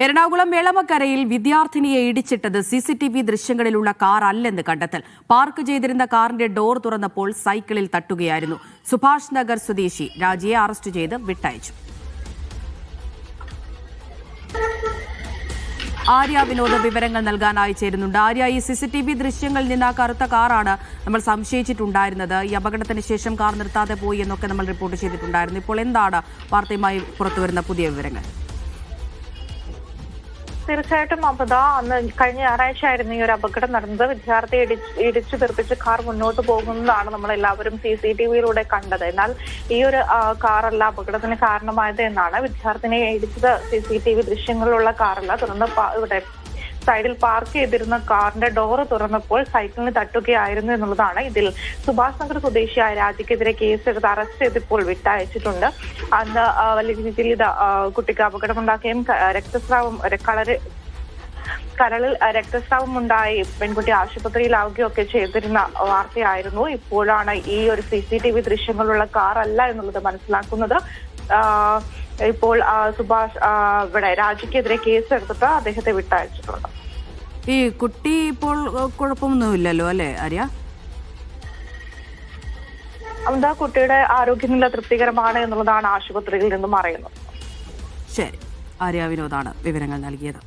Ernakulam എളമക്കരയിൽ വിദ്യാർത്ഥിനിയെ ഇടിച്ചിട്ടത് CCTV ദൃശ്യങ്ങളിലുള്ള car അല്ലെന്ന് കണ്ടെത്തൽ. Park ചെയ്തിരുന്ന കാറിന്റെ ഡോർ തുറന്നപ്പോൾ സൈക്കിളിൽ തട്ടുകയായിരുന്നു. സുഭാഷ് നഗർ സ്വദേശി രാജിയെ അറസ്റ്റ് ചെയ്ത് വിട്ടയച്ചു. ആര്യ വിനോദ വിവരങ്ങൾ നൽകാനായി ചേരുന്നുണ്ട്. ആര്യ, ഈ സിസിടിവി ദൃശ്യങ്ങളിൽ നിന്ന് ആ കറുത്ത കാറാണ് നമ്മൾ സംശയിച്ചിട്ടുണ്ടായിരുന്നത്. ഈ അപകടത്തിന് ശേഷം കാർ നിർത്താതെ പോയി എന്നൊക്കെ നമ്മൾ റിപ്പോർട്ട് ചെയ്തിട്ടുണ്ടായിരുന്നു. ഇപ്പോൾ എന്താണ് വാർത്തയുമായി പുറത്തുവരുന്ന പുതിയ വിവരങ്ങൾ? തീർച്ചയായിട്ടും അബദ്ധ. അന്ന് കഴിഞ്ഞ ഞായറാഴ്ച ആയിരുന്നു ഈ ഒരു അപകടം നടന്നത്. വിദ്യാർത്ഥിയെ ഇടിച്ചു തെറിപ്പിച്ച് കാർ മുന്നോട്ട് പോകുന്നതാണ് നമ്മൾ എല്ലാവരും CCTV-യിലൂടെ കണ്ടത്. എന്നാൽ ഈ ഒരു കാറല്ല അപകടത്തിന് കാരണമായത് എന്നാണ്. വിദ്യാർത്ഥിനിയെ ഇടിച്ചത് CCTV ദൃശ്യങ്ങളിലുള്ള കാറല്ല. തുടർന്ന് ഇവിടെ സൈഡിൽ പാർക്ക് ചെയ്തിരുന്ന കാറിന്റെ ഡോറ് തുറന്നപ്പോൾ സൈക്കിളിന് തട്ടുകയായിരുന്നു എന്നുള്ളതാണ്. ഇതിൽ സുഭാഷ് നഗർ സ്വദേശിയായ രാജിക്കെതിരെ കേസെടുത്ത് അറസ്റ്റ് ചെയ്തിപ്പോൾ വിട്ടയച്ചിട്ടുണ്ട്. അന്ന് വലിയ രീതിയിൽ ഇത് കുട്ടിക്ക് അപകടമുണ്ടാക്കുകയും കരളിൽ രക്തസ്രാവം ഉണ്ടായി പെൺകുട്ടി ആശുപത്രിയിലാവുകയും ഒക്കെ ചെയ്തിരുന്ന വാർത്തയായിരുന്നു. ഇപ്പോഴാണ് ഈ ഒരു CCTV ദൃശ്യങ്ങളുള്ള കാർ അല്ല എന്നുള്ളത് മനസ്സിലാക്കുന്നത്. ഇപ്പോൾ സുഭാഷ് ഇവിടെ രാജിക്കെതിരെ കേസെടുത്തിട്ട് അദ്ദേഹത്തെ വിട്ടയച്ചിട്ടുണ്ട്. ഈ കുട്ടി ഇപ്പോൾ കുഴപ്പമൊന്നുമില്ലല്ലോ അല്ലേ ആര്യ? എന്താ, കുട്ടിയുടെ ആരോഗ്യനില തൃപ്തികരമാണ് എന്നുള്ളതാണ് ആശുപത്രിയിൽ നിന്നും അറിയുന്നത്. ശരി, ആര്യ വിനോദാണ് വിവരങ്ങൾ നൽകിയത്.